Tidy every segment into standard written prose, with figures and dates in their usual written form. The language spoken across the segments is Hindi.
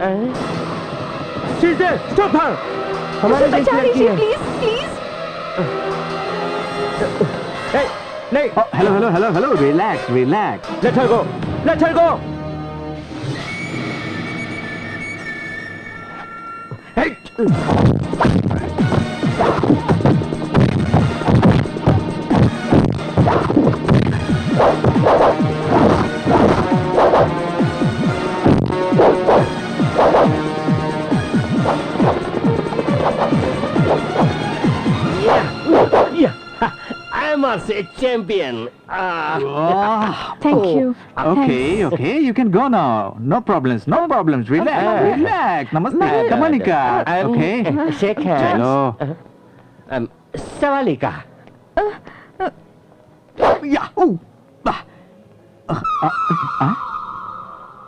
शीशे स्टॉप हर, हमारे देश की लड़की है। Please please. नहीं, hello hello hello hello, relax relax. Let her go, let her go. I'm a champion. Thank you. Okay, okay, you can go now. No problems, no problems. Relax, relax. Namaste, Kamanika. Okay. Shake hands. चलो। सवालिका।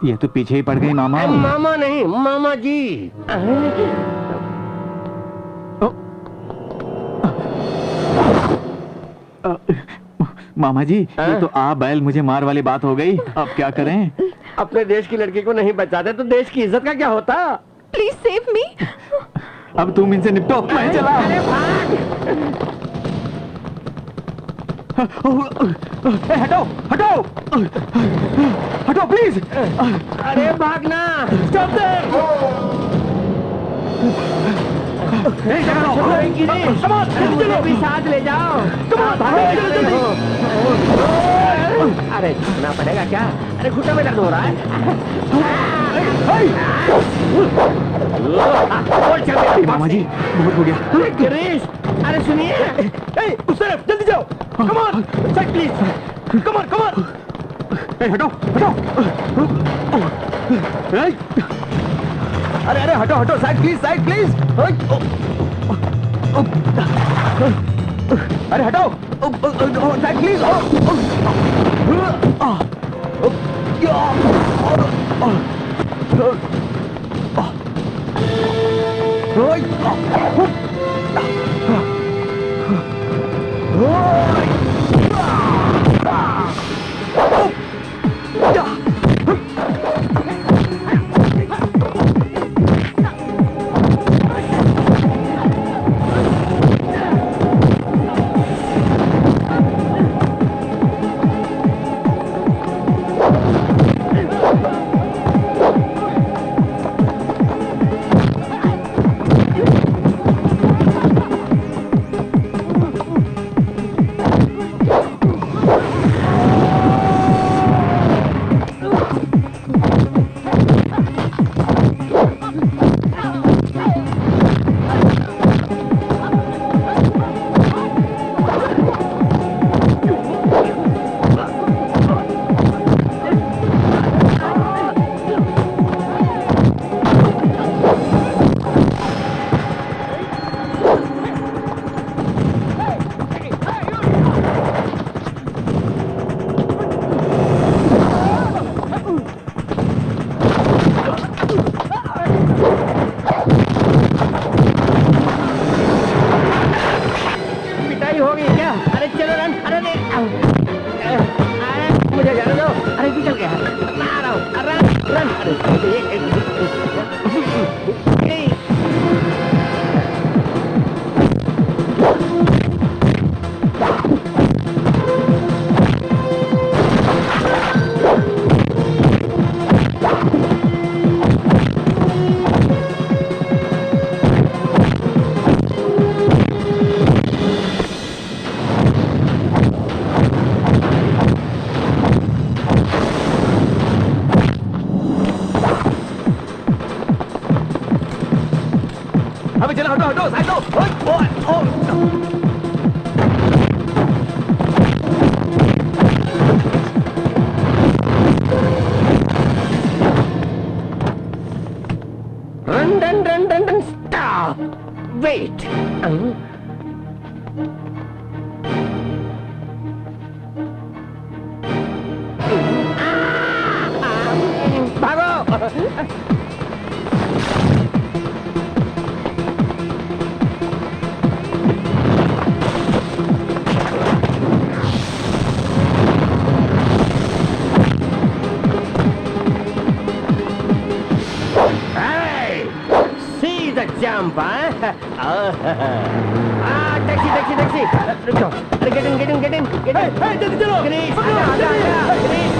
ये तो पीछे ही पड़ गई मामा। मामा नहीं, मामा जी। मामा जी, ये तो आ बैल मुझे मार वाली बात हो गई। अब क्या करें? अपने देश की लड़की को नहीं बचाते तो देश की इज्जत का क्या होता? Please save me. अब तुम इनसे निपटो, मैं चला। अरे भाग! हटो हटो हटो प्लीज। अरे भागना! Stop there. मुझे भी साथ ले जाओ। अरे भागना पड़ेगा क्या? अरे घुटने में दर्द हो रहा है। मामा जी बहुत हो गया। गिरीश, अरे सुनिए। उस तरफ जल्दी जाओ। Come on side please. Come on come on. हटो हटो। अरे अरे हटो हटो, साइड प्लीज, साइड प्लीज। अरे हटो, साइड प्लीज। अभी चलो, हटो हटो, साइड लो। Run, stop! Wait! भागो! जंप टैक्सी टैक्सी टैक्सी रुको अरे get in get in get in get in जल्दी चलो ग्रीस आजा आजा आजा ग्रीस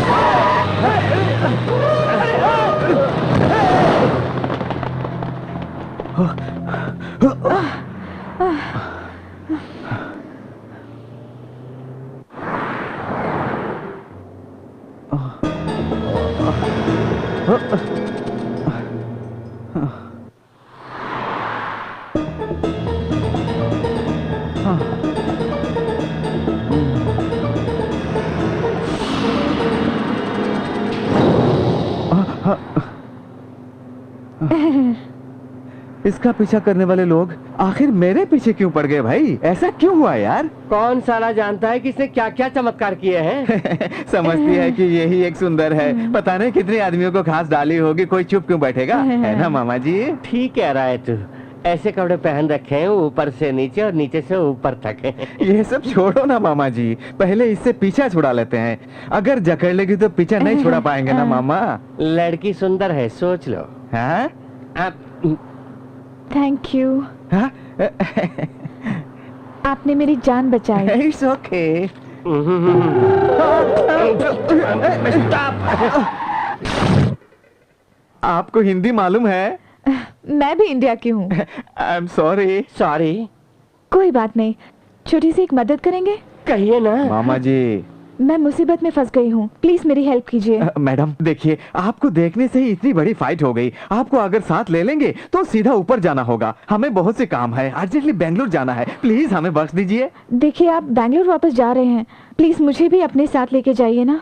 इसका पीछा करने वाले लोग आखिर मेरे पीछे क्यों पड़ गए भाई? ऐसा क्यों हुआ यार? कौन साला जानता है कि इसने क्या क्या चमत्कार किए हैं समझती है कि यही एक सुंदर है। पता नहीं कितने आदमियों को घास डाली होगी, कोई चुप क्यों बैठेगा? है ना मामा जी? ठीक कह रहा है तू। ऐसे कपड़े पहन रखे हैं ऊपर से नीचे और नीचे से ऊपर तक। ये सब छोड़ो ना मामा जी, पहले इससे पीछा छुड़ा लेते हैं। अगर जकड़ लेगी तो पीछा नहीं छुड़ा पाएंगे ना मामा। लड़की सुंदर है, सोच लो। हाँ? Thank you. हाँ? आपने मेरी जान बचाई। It's okay. आपको हिंदी मालूम है? मैं भी इंडिया की हूँ। I'm sorry. सॉरी। कोई बात नहीं, छोटी सी एक मदद करेंगे? कहिए ना। मामा जी, मैं मुसीबत में फंस गई हूँ, प्लीज मेरी हेल्प कीजिए। मैडम देखिए, आपको देखने से ही इतनी बड़ी फाइट हो गई। आपको अगर साथ ले लेंगे तो सीधा ऊपर जाना होगा। हमें बहुत से काम है, अर्जेंटली बेंगलोर जाना है। प्लीज हमें बख्श दीजिए। देखिए, आप बैंगलोर वापस जा रहे हैं, प्लीज मुझे भी अपने साथ लेके जाइए ना,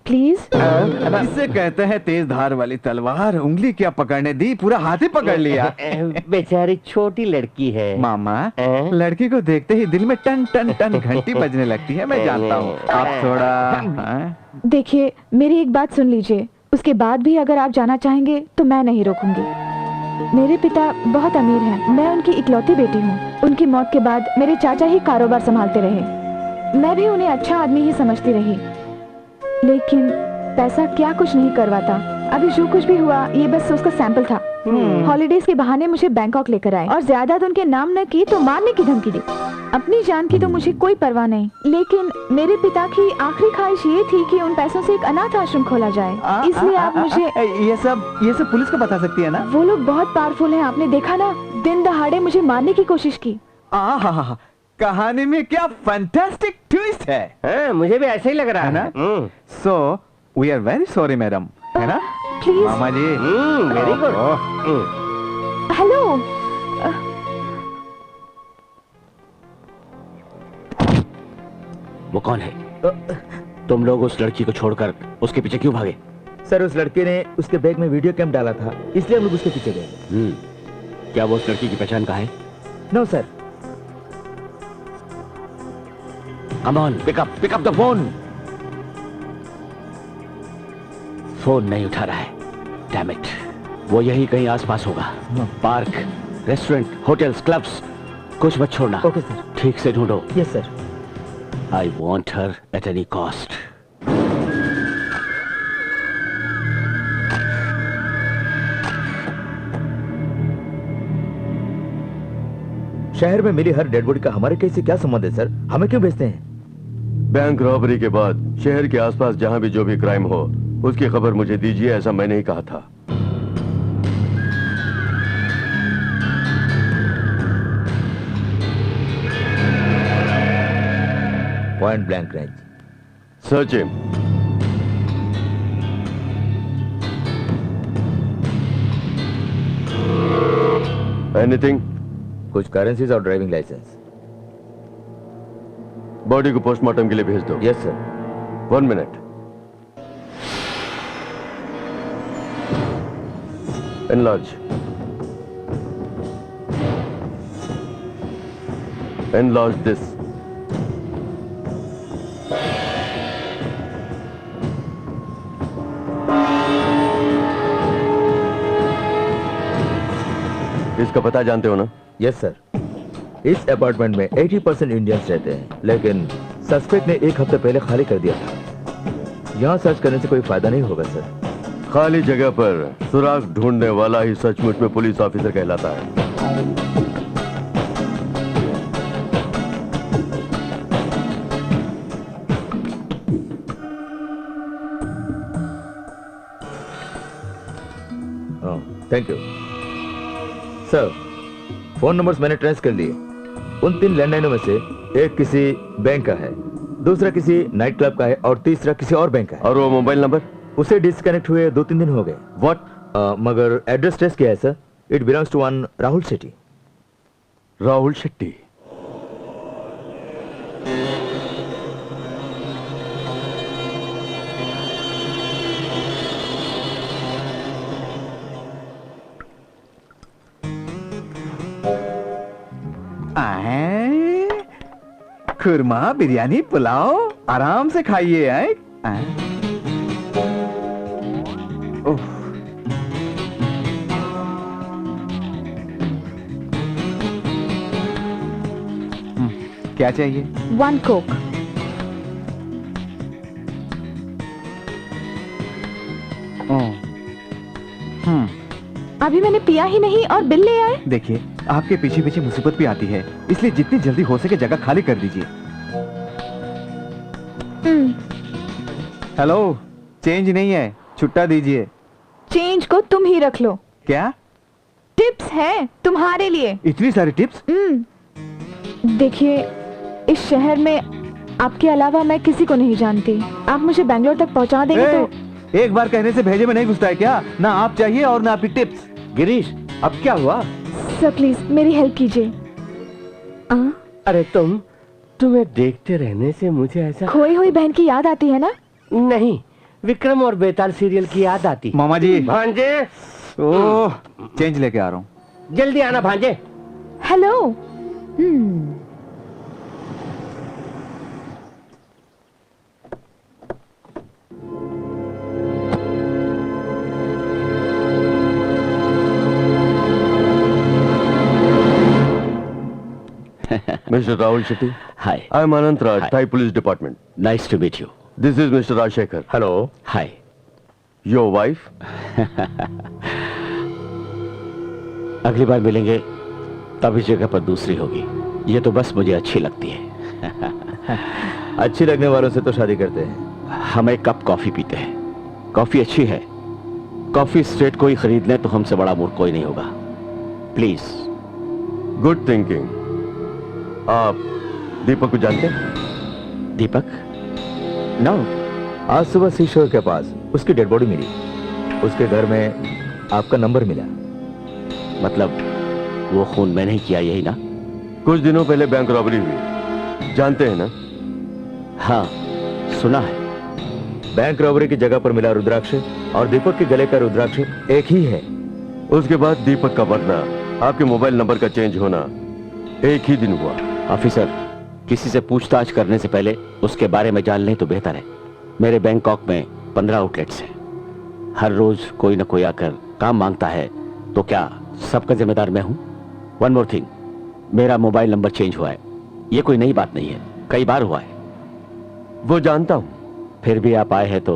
प्लीज। इससे कहते हैं तेज धार वाली तलवार। उंगली क्या पकड़ने दी, पूरा हाथ ही पकड़ लिया। बेचारी छोटी लड़की है। मामा, लड़की को देखते ही दिल में टन टन टन घंटी बजने लगती है। मैं जानता हूँ। आप थोड़ा देखिए, मेरी एक बात सुन लीजिए, उसके बाद भी अगर आप जाना चाहेंगे तो मैं नहीं रोकूंगी। मेरे पिता बहुत अमीर हैं, मैं उनकी इकलौती बेटी हूँ। उनकी मौत के बाद मेरे चाचा ही कारोबार संभालते रहे। मैं भी उन्हें अच्छा आदमी ही समझती रही, लेकिन पैसा क्या कुछ नहीं करवाता। अभी जो कुछ भी हुआ ये बस उसका सैंपल था। हॉलीडेज के बहाने मुझे बैंकॉक लेकर आए और जायदाद उनके नाम न की तो मारने की धमकी दी। अपनी जान की तो मुझे कोई परवाह नहीं, लेकिन मेरे पिता की आखिरी ख्वाहिश ये थी कि उन पैसों से एक अनाथ आश्रम खोला जाए। इसलिए आप मुझे ये सब पुलिस को बता सकती है ना? वो लोग बहुत पावरफुल हैं, आपने देखा ना, दिन दहाड़े मुझे मारने की कोशिश की। कहानी में क्या फैंटास्टिक ट्विस्ट है। मुझे भी ऐसा ही लग रहा है ना? So we are very sorry madam, है ना? प्लीज। मामा जी, वेरी गुड। हेलो। वो कौन है? तुम लोग उस लड़की को छोड़कर उसके पीछे क्यों भागे? सर, उस लड़के ने उसके बैग में वीडियो कैम डाला था, इसलिए हम लोग उसके पीछे गए। क्या वो उस लड़की की पहचान का है? No sir. Come on, pick up the phone. Phone नहीं उठा रहा है। Damn it. वो यही कहीं आसपास होगा। पार्क, रेस्टोरेंट, होटल्स, क्लब्स, कुछ मत छोड़ना। Okay sir. ठीक से ढूंढो। Yes sir. I want her at any cost. शहर में मिली हर डेड बॉडी का हमारे केस से क्या संबंध है सर? हमें क्यों भेजते हैं? बैंक रॉबरी के बाद शहर के आसपास जहां भी जो भी क्राइम हो उसकी खबर मुझे दीजिए, ऐसा मैंने ही कहा था। Point blank range. Search him. Anything? कुछ करेंसीज और ड्राइविंग लाइसेंस। बॉडी को पोस्टमार्टम के लिए भेज दो। Yes sir. 1 minute. Enlarge. Enlarge this. इसका पता जानते हो ना? Yes sir. इस अपार्टमेंट में 80% इंडियंस रहते हैं, लेकिन सस्पेक्ट ने 1 हफ्ते पहले खाली कर दिया था। यहाँ सर्च करने से कोई फायदा नहीं होगा सर। खाली जगह पर सुराग ढूंढने वाला ही सचमुच में पुलिस ऑफिसर कहलाता है। Thank you sir. Phone numbers मैंने ट्रेस कर लिए। उन 3 लैंडलाइनों में से एक किसी बैंक का है, दूसरा किसी नाइट क्लब का है और तीसरा किसी और बैंक का है। और वो मोबाइल नंबर? उसे डिस्कनेक्ट हुए 2-3 दिन हो गए। व्हाट? मगर एड्रेस ट्रेस किया है sir. It belongs to one Rahul Shetty. Rahul Shetty? खुरमा, बिरयानी, पुलाव आराम से खाइए। ओह, क्या चाहिए? 1 कोक। अभी मैंने पिया ही नहीं और बिल ले आए। देखिए, आपके पीछे पीछे मुसीबत भी आती है, इसलिए जितनी जल्दी हो सके जगह खाली कर दीजिए। हेलो, चेंज नहीं है, छुट्टा दीजिए। चेंज को तुम ही रख लो। क्या? टिप्स है तुम्हारे लिए। इतनी सारी टिप्स? देखिए, इस शहर में आपके अलावा मैं किसी को नहीं जानती। आप मुझे बैंगलोर तक पहुंचा देंगे तो। एक बार कहने से भेजे में नहीं घुसता है क्या? ना आप चाहिए और ना आपकी टिप्स। गिरीश, अब क्या हुआ? सर प्लीज मेरी हेल्प कीजिए। अरे तुम्हें देखते रहने से मुझे ऐसा खोई हुई बहन की याद आती है ना? नहीं, विक्रम और बेताल सीरियल की याद आती। मामा जी। भांजे, ओह, चेंज लेके आ रहा हूँ। जल्दी आना भांजे। Hello. Mr. Rahul Shetty. Hi. I am Anant Raj, Hi. Thai Police Department. Nice to meet you. This is Mr. Rajshekhar. Hello. Hi. Your wife? अगली बार मिलेंगे तब इस जगह पर दूसरी होगी। ये तो बस मुझे अच्छी लगती है। अच्छी लगने वालों से तो शादी करते हैं। हम एक कप कॉफी पीते हैं। कॉफी अच्छी है। कॉफी स्ट्रेट कोई खरीद ले तो हमसे बड़ा मूर्ख कोई नहीं होगा। प्लीज। Good thinking. आप दीपक को जानते हैं? दीपक? नो। आज सुबह सीशोर के पास उसकी डेड बॉडी मिली। उसके घर में आपका नंबर मिला। मतलब वो खून मैंने ही किया, यही ना? कुछ दिनों पहले बैंक रॉबरी हुई, जानते हैं ना? हाँ, सुना है। बैंक रॉबरी की जगह पर मिला रुद्राक्ष और दीपक के गले का रुद्राक्ष एक ही है। उसके बाद दीपक का मरना, आपके मोबाइल नंबर का चेंज होना एक ही दिन हुआ। ऑफिसर, किसी से पूछताछ करने से पहले उसके बारे में जान लें तो बेहतर है। मेरे बैंकॉक में 15 आउटलेट्स हैं। हर रोज कोई न कोई आकर काम मांगता है, तो क्या सबका जिम्मेदार मैं हूं? वन मोर थिंग, मेरा मोबाइल नंबर चेंज हुआ है। ये कोई नई बात नहीं है, कई बार हुआ है। वो जानता हूं। फिर भी आप आए हैं तो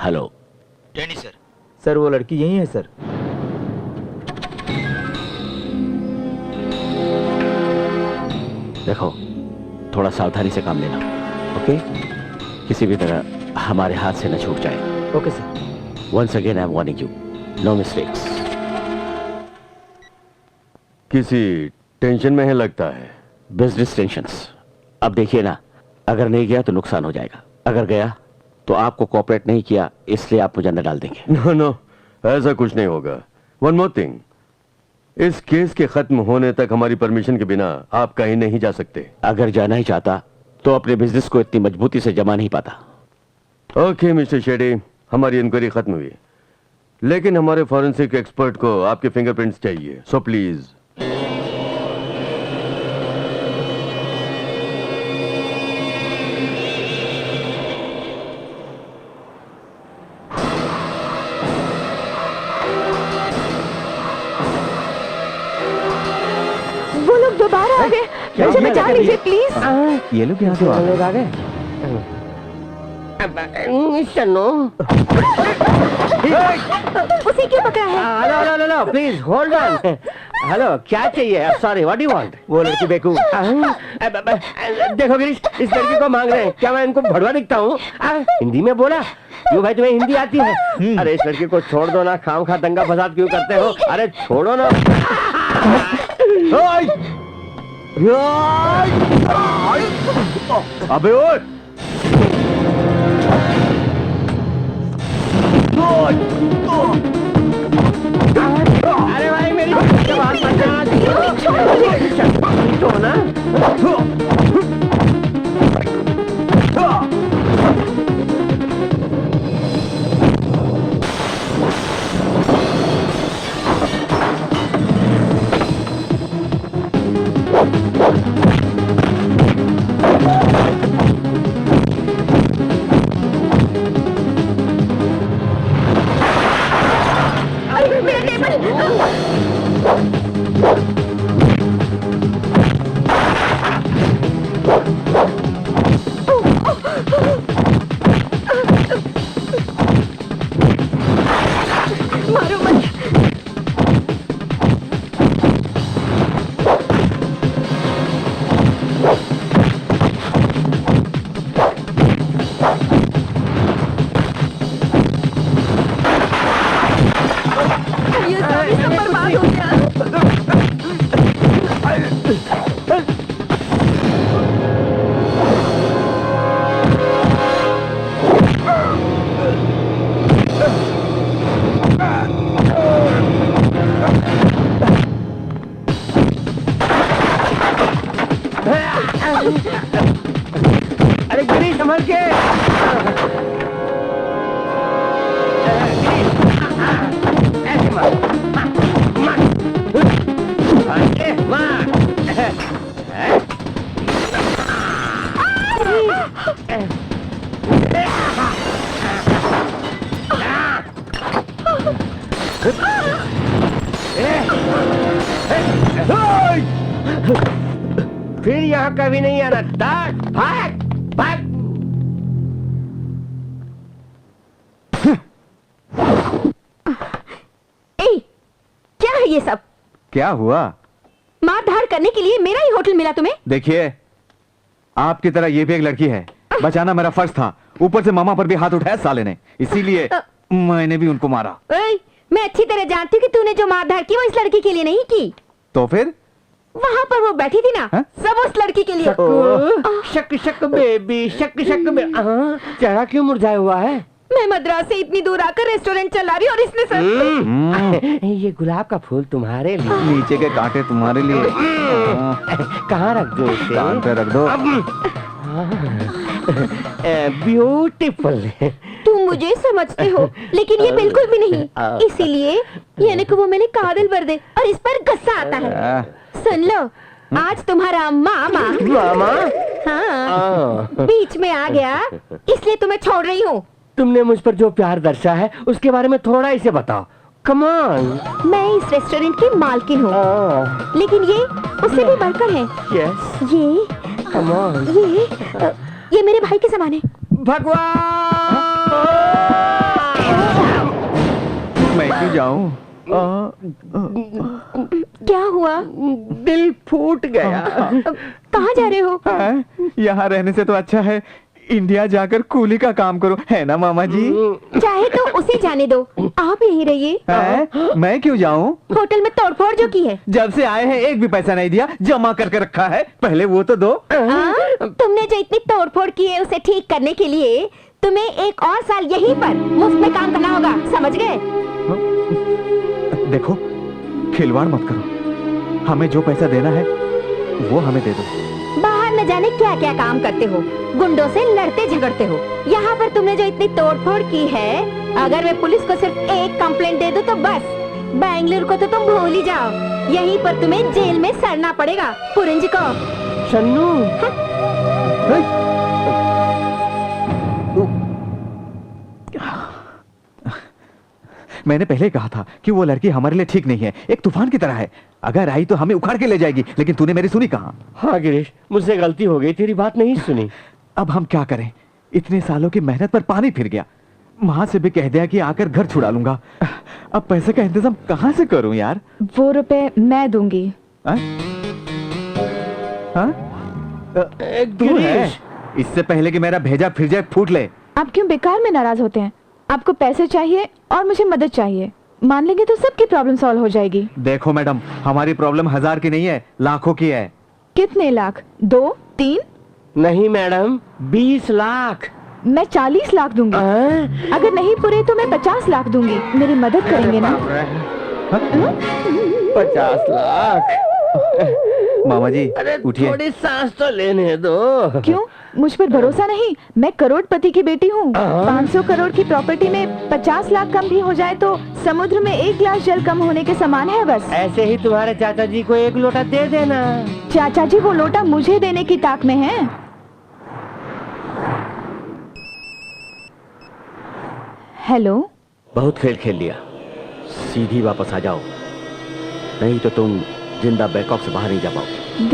हेलो। Danny sir. सर वो लड़की यही है सर। देखो, थोड़ा सावधानी से काम लेना, ओके? किसी भी तरह हमारे हाथ से न छूट जाए। Okay sir. Once again I am warning you, no mistakes. किसी टेंशन में है लगता है। Business tensions. अब देखिए ना, अगर नहीं गया तो नुकसान हो जाएगा, अगर गया तो आपको कोऑपरेट नहीं किया इसलिए आप मुझे अंदर डाल देंगे। नो नो, ऐसा कुछ नहीं होगा। वन मोर थिंग, इस केस के खत्म होने तक हमारी परमिशन के बिना आप कहीं नहीं जा सकते। अगर जाना ही चाहता तो अपने बिजनेस को इतनी मजबूती से जमा नहीं पाता। ओके मिस्टर शेट्टी, हमारी इंक्वायरी खत्म हुई, लेकिन हमारे फॉरेंसिक एक्सपर्ट को आपके फिंगरप्रिंट्स चाहिए, सो प्लीज। वो लोग दोबारा आ गए। मुझे बचा लीजिए प्लीज। ये लोग यहाँ से आ गए। चन्नो उसे क्यों पकड़ा है? Hello hello hello please hold on. Hello क्या चाहिए? Sorry what do you want? वो लड़की बेकूफ। देखो गिरीश, इस लड़की को मांग रहे हैं, क्या मैं इनको भड़वा दिखता हूँ? हिंदी में बोला क्यों भाई, तुम्हें हिंदी आती है? अरे इस लड़की को छोड़ दो ना, खाम खा दंगा फसाद क्यों करते हो? अरे छोड़ो ना। अबे उठ। अरे भाई मेरी बात बचा तो ना। अरे गिरीश संभल के। ऐसे मार फिर यहाँ कभी नहीं आना। भाग भाग। क्या है ये सब? क्या हुआ? मार धाड़ करने के लिए मेरा ही होटल मिला तुम्हें? देखिए, आपकी तरह ये भी एक लड़की है, बचाना मेरा फर्ज था। ऊपर से मामा पर भी हाथ उठाया साले ने, इसीलिए मैंने भी उनको मारा। मैं अच्छी तरह जानती हूँ कि तूने जो मार धाड़ की वो इस लड़की के लिए नहीं की। तो फिर? वहाँ पर वो बैठी थी ना, सब उस लड़की के लिए। शक शक बेबी, शक शक बेबी। चेहरा क्यों मुरझाया हुआ है? मैं मद्रास से इतनी दूर आकर रेस्टोरेंट चला रही और इसने सब। ये गुलाब का फूल तुम्हारे लिए, नीचे के कांटे तुम्हारे लिए। कहाँ रख दो इसे? कान पे रख दो। ब्यूटीफुल। तुम मुझे समझते हो, लेकिन ये बिल्कुल भी नहीं। इसीलिए यानी कि वो मैंने काबिल कर दे और इस पर गुस्सा आता है। सुन लो, आज तुम्हारा मामा हाँ बीच में आ गया, इसलिए तुम्हें छोड़ रही हूँ। तुमने मुझ पर जो प्यार दर्शा है उसके बारे में थोड़ा इसे बताओ। Come on. मैं इस रेस्टोरेंट की मालकिन हूँ, लेकिन ये उससे भी बढ़कर है। यस। ये कम ऑन। ये मेरे भाई के समान है। भगवान! मैं क्यों जाऊं? क्या हुआ? दिल फूट गया। कहाँ जा रहे हो? यहाँ रहने से तो अच्छा है इंडिया जाकर कूली का काम करो, है ना मामा जी? चाहे तो उसे जाने दो, आप यहीं रहिए। मैं क्यों जाऊं? होटल में तोड़फोड़ जो की है। जब से आए हैं एक भी पैसा नहीं दिया, जमा करके रखा है, पहले वो तो दो। तुमने जो इतनी तोड़फोड़ की है उसे ठीक करने के लिए तुम्हें एक और साल यहीं पर मुफ्त में काम करना होगा, समझ गए? देखो, खिलवाड़ मत करो, हमें जो पैसा देना है वो हमें दे दो। बाहर न जाने क्या क्या काम करते हो, गुंडों से लड़ते झगड़ते हो। यहाँ पर तुमने जो इतनी तोड़फोड़ की है, अगर मैं पुलिस को सिर्फ एक कंप्लेंट दे दूं तो बस बेंगलुरु को तो तुम भूल ही जाओ। यहीं पर तुम्हें जेल में सड़ना पड़ेगा। पुरंजी को शन्नू। मैंने पहले कहा था कि वो लड़की हमारे लिए ठीक नहीं है, एक तूफान की तरह है, अगर आई तो हमें उखाड़ के ले जाएगी, लेकिन तूने मेरी सुनी कहाँ? हाँ गिरीश, मुझसे गलती हो गई, तेरी बात नहीं सुनी। अब हम क्या करें? इतने सालों की मेहनत पर पानी फिर गया। माँ से भी कह दिया कि आकर घर छुड़ा लूंगा। अब पैसे का इंतजाम कहाँ से करूं यार? वो रुपए मैं दूंगी। हाँ? हाँ? तू है? इससे पहले कि मेरा भेजा फिर जाए फूट ले। आप क्यों बेकार में नाराज होते हैं? आपको पैसे चाहिए और मुझे मदद चाहिए, मान लेंगे तो सबकी प्रॉब्लम सॉल्व हो जाएगी। देखो मैडम, हमारी प्रॉब्लम 1000 की नहीं है, लाखों की है। कितने लाख? 2, 3? नहीं मैडम, 20 लाख। मैं 40 लाख दूंगी। अगर नहीं पूरे तो मैं 50 लाख दूंगी। मेरी मदद करेंगे ना? 50 लाख? मामा जी अरे उठिए। थोड़ी सांस तो लेने दो। क्यों? मुझ पर भरोसा नहीं? मैं करोड़पति की बेटी हूँ। 500 करोड़ की प्रॉपर्टी में 50 लाख कम भी हो जाए तो समुद्र में 1 गिलास जल कम होने के समान है बस। ऐसे ही तुम्हारे चाचा जी को 1 लोटा दे देना। चाचा जी वो लोटा मुझे देने की ताक में है। हेलो। बहुत खेल खेल लिया, सीधी वापस आ जाओ, नहीं तो तुम जिंदा बैंकॉक से बाहर नहीं जा पाओगे।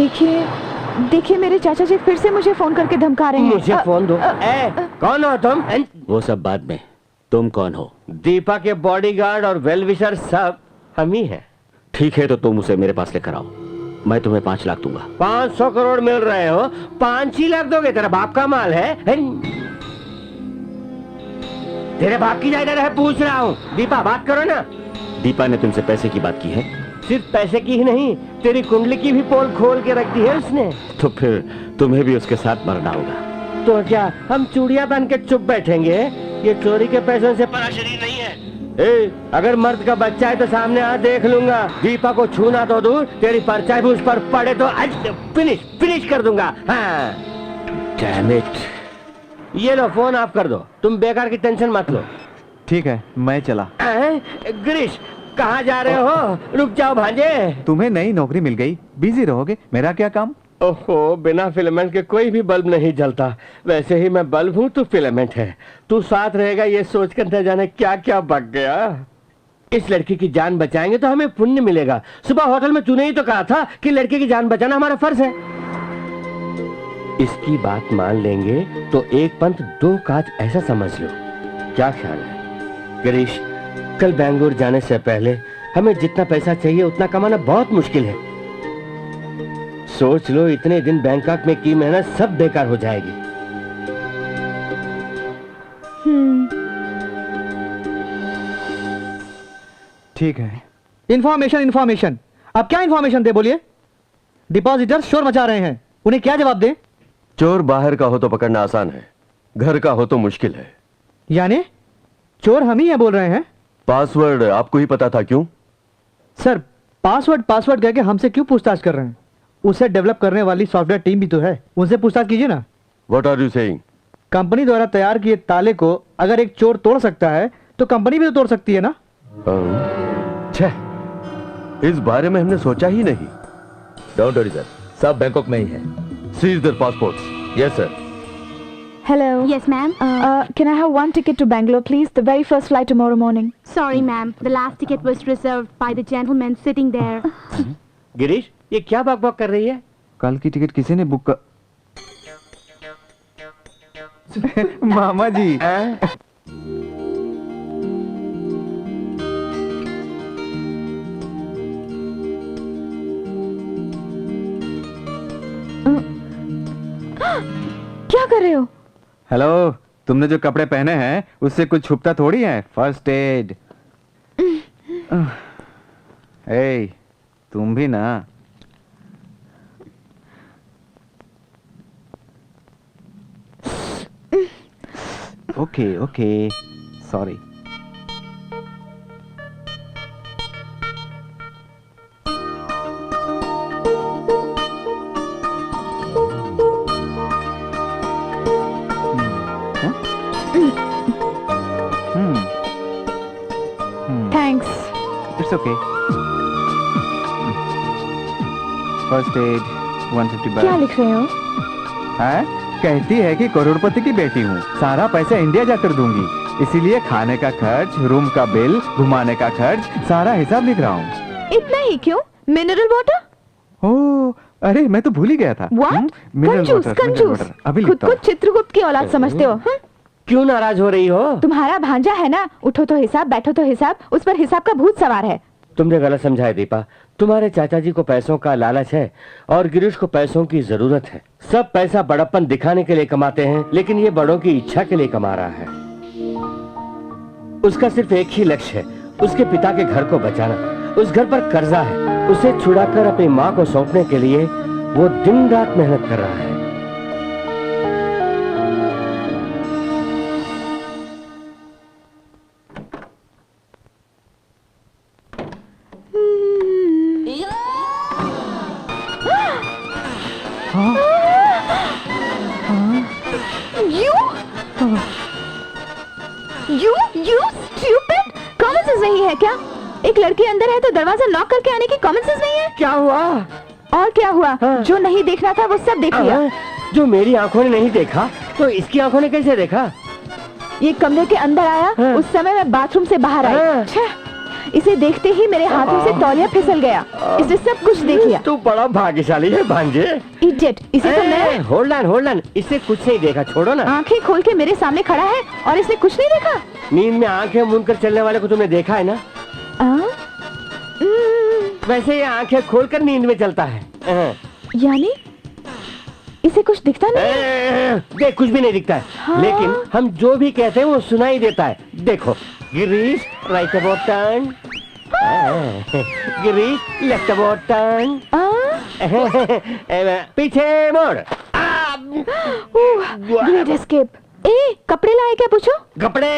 देखिए मेरे चाचा जी फिर से मुझे फोन करके धमका रहे हैं। मुझे फोन दो। कौन हो तुम? वो सब बाद में, तुम कौन हो? दीपा के बॉडीगार्ड और वेल विशर सब हम ही हैं। ठीक है तो तुम उसे मेरे पास लेकर आओ, मैं तुम्हें 5 लाख दूंगा। 500 करोड़ मिल रहे हो, 5 ही लाख दोगे? तेरा बाप का माल है? तेरे बाप की जायदाद है पूछ रहा हूँ। दीपा बात करो ना। दीपा ने तुमसे पैसे की बात की है? सिर्फ पैसे की ही नहीं, तेरी कुंडली की भी पोल खोल के रख दी है उसने। तो फिर तुम्हें भी उसके साथ मरना होगा। तो क्या हम चूड़ियां बन के चुप बैठेंगे? ये चोरी के पैसों से परा शरीर नहीं है। अगर मर्द का बच्चा है तो सामने आ देख लूंगा। दीपा को छूना तो दूर, तेरी परछाई भी उस पर पड़े तो आज फिनिश कर दूंगा। हाँ। Damn it! ये लो फोन ऑफ कर दो, तुम बेकार की टेंशन मत लो। ठीक है मैं चला। गिरीश कहाँ जा रहे हो? रुक जाओ भांजे। तुम्हें नई नौकरी मिल गई, बिजी रहोगे, मेरा क्या काम? ओहो, बिना फिलामेंट के कोई भी बल्ब नहीं जलता। वैसे ही मैं बल्ब हूँ, तू फिलामेंट है। तू साथ रहेगा ये सोचकर न जाने क्या क्या बक गया। इस लड़की की जान बचाएंगे तो हमें पुण्य मिलेगा। सुबह होटल में तूने ही तो कहा था कि लड़के की जान बचाना हमारा फर्ज है। इसकी बात मान लेंगे तो 1 पंथ 2 काज ऐसा समझ लो। क्या ख्याल है गिरीश? कल बेंगलुरु जाने से पहले हमें जितना पैसा चाहिए उतना कमाना बहुत मुश्किल है। सोच लो, इतने दिन बैंकॉक में की मेहनत सब बेकार हो जाएगी। ठीक है। इन्फॉर्मेशन। अब क्या इन्फॉर्मेशन दे बोलिए? डिपॉजिटर्स शोर मचा रहे हैं, उन्हें क्या जवाब दे? चोर बाहर का हो तो पकड़ना आसान है, घर का हो तो मुश्किल है। यानी चोर हम ही हैं बोल रहे हैं? पासवर्ड आपको ही पता था, क्यों? सर पासवर्ड कह के हमसे क्यों पूछताछ कर रहे हैं? उसे डेवलप करने वाली सॉफ्टवेयर टीम भी तो है, उनसे पूछताछ कीजिए ना। What are you saying? Company द्वारा तैयार किए ताले को अगर एक चोर तोड़ सकता है तो कंपनी भी तो तोड़ सकती है ना। इस बारे में हमने सोचा ही नहीं। डोंट वरी सर, सब बैंकॉक में ही है। Seize their passports. Yes sir. Hello. Yes, ma'am. Can I have 1 ticket to Bangalore, please? The very first flight tomorrow morning. Sorry, ma'am. The last ticket was reserved by the gentleman sitting there. Girish ये क्या बक बक कर रही है? कल की टिकट किसी ने बुक कर... मामा जी। क्या कर रहे हो? हेलो, तुमने जो कपड़े पहने हैं उससे कुछ छुपता थोड़ी है। First aid. ए, तुम भी ना। Okay sorry. Thanks. It's okay. First aid 150 क्या लिख रहे हो? है? कहती है कि करोड़पति की बेटी हूँ, सारा पैसा इंडिया जाकर दूंगी, इसीलिए खाने का खर्च, रूम का बिल, घुमाने का खर्च, सारा हिसाब लिख रहा हूँ। इतना ही क्यों? Mineral water? ओह, अरे मैं तो भूल ही गया था। व्हाट? मिनरल कंजूस वाटर, मिनरल कंजूस, वाटर। अभी खुद लिखता को हूँ। चित्रगुप्त की औलाद समझते हो? क्यों नाराज हो रही हो? तुम्हारा भांजा है ना, उठो तो हिसाब, बैठो तो हिसाब, उस पर हिसाब का भूत सवार है। तुमने गलत समझा है दीपा। तुम्हारे चाचा जी को पैसों का लालच है और गिरीश को पैसों की जरूरत है। सब पैसा बड़प्पन दिखाने के लिए कमाते हैं, लेकिन ये बड़ों की इच्छा के लिए कमा रहा है। उसका सिर्फ एक ही लक्ष्य है, उसके पिता के घर को बचाना। उस घर पर कर्जा है, उसे छुड़ाकर अपनी माँ को सौंपने के लिए वो दिन रात मेहनत कर रहा है। You stupid! कॉमन सेंस नहीं है क्या? एक लड़की अंदर है तो दरवाजा लॉक करके आने की कॉमन सेंस नहीं है? क्या हुआ? और क्या हुआ? हाँ। जो नहीं देखना था वो सब देख लिया। जो मेरी आंखों ने नहीं देखा तो इसकी आंखों ने कैसे देखा? ये कमरे के अंदर आया, हाँ। उस समय मैं बाथरूम से बाहर आई। हाँ। छह, इसे देखते ही मेरे हाथों से तौलिया फिसल गया। इसने सब कुछ देख लिया। तू बड़ा भाग्यशाली है भांजे। इडियट! इसे तो मैं होल्ड ऑन, इससे कुछ नहीं देखा, छोड़ो ना। आंखें खोल के मेरे सामने खड़ा है और इसने कुछ नहीं देखा। नींद में आंखें मूंद कर चलने वाले को तुमने देखा है ना? वैसे ये आंखें खोलकर नींद में चलता है। यानी इसे कुछ दिखता नहीं है? देख, कुछ भी नहीं दिखता है। हाँ। लेकिन हम जो भी कहते हैं वो सुनाई देता है। देखो, Girish right about turn, Girish left about turn, पीछे मोड़। Great escape. ए, कपड़े लाए क्या पूछो? कपड़े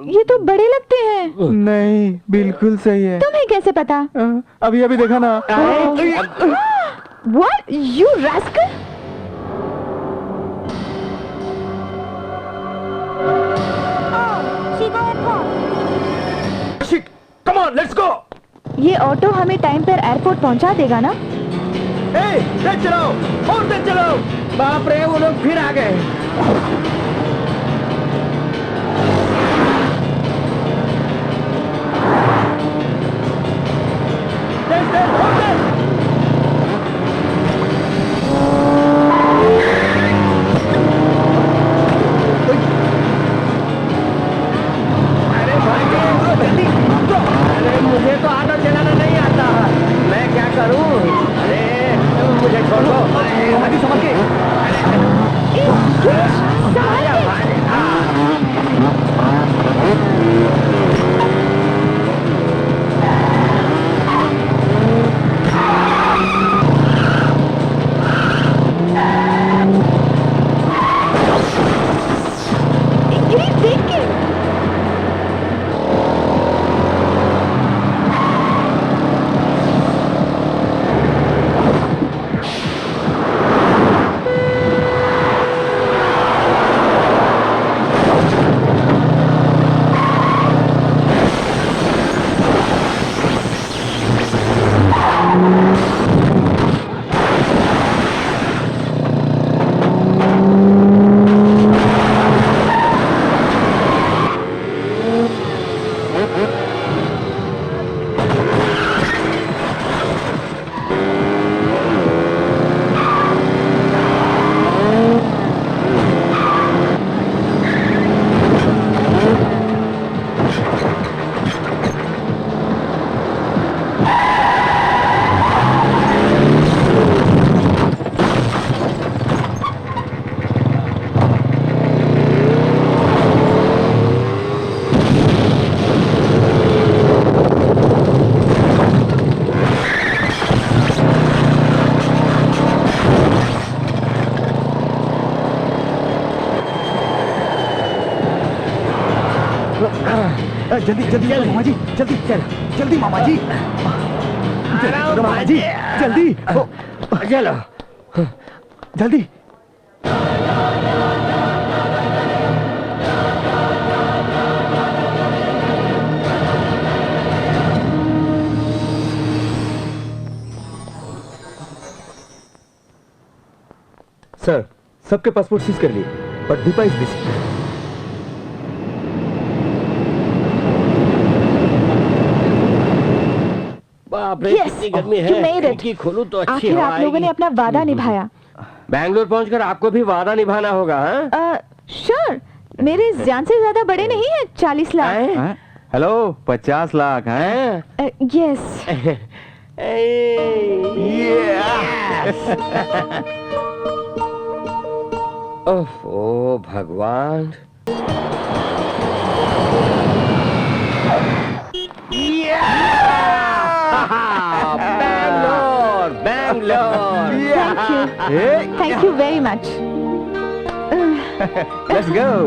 ये तो बड़े लगते हैं। नहीं, बिल्कुल सही है। तुम्हें कैसे पता? अभी अभी देखा ना। What? You rascal! Shit! Come on, let's go! ये ऑटो हमें टाइम पर एयरपोर्ट पहुंचा देगा ना? Hey, तेज चलाओ और तेज चलाओ! बाप रे, वो लोग फिर आ गए। अरे भाई, अरे मुझे तो ऑटो चलाना नहीं आता, मैं क्या करूं? अरे मुझे छोड़ दो। अभी समझ के। देख के जल्दी जल्दी मामा जी, जल्दी चल, जल्दी मामा जी, मामा जी जल्दी, चलो जल्दी। सर, सबके पासपोर्ट सीज कर लिए, बट दीपा इज मिसिंग। बाप रे Yes, कितनी गर्मी you है। made it. खिड़की खोलूं तो अच्छी आखिर हवा आप लोगों ने आएगी। अपना वादा निभाया। बैंगलोर पहुंचकर आपको भी वादा निभाना होगा, हाँ? श्योर, मेरे जान से ज्यादा बड़े नहीं है 40 लाख। हैं? हेलो 50 लाख हैं? यस। ओह भगवान। Bangalore Bangalore. Thank you, Hey, thank you very much. let's go.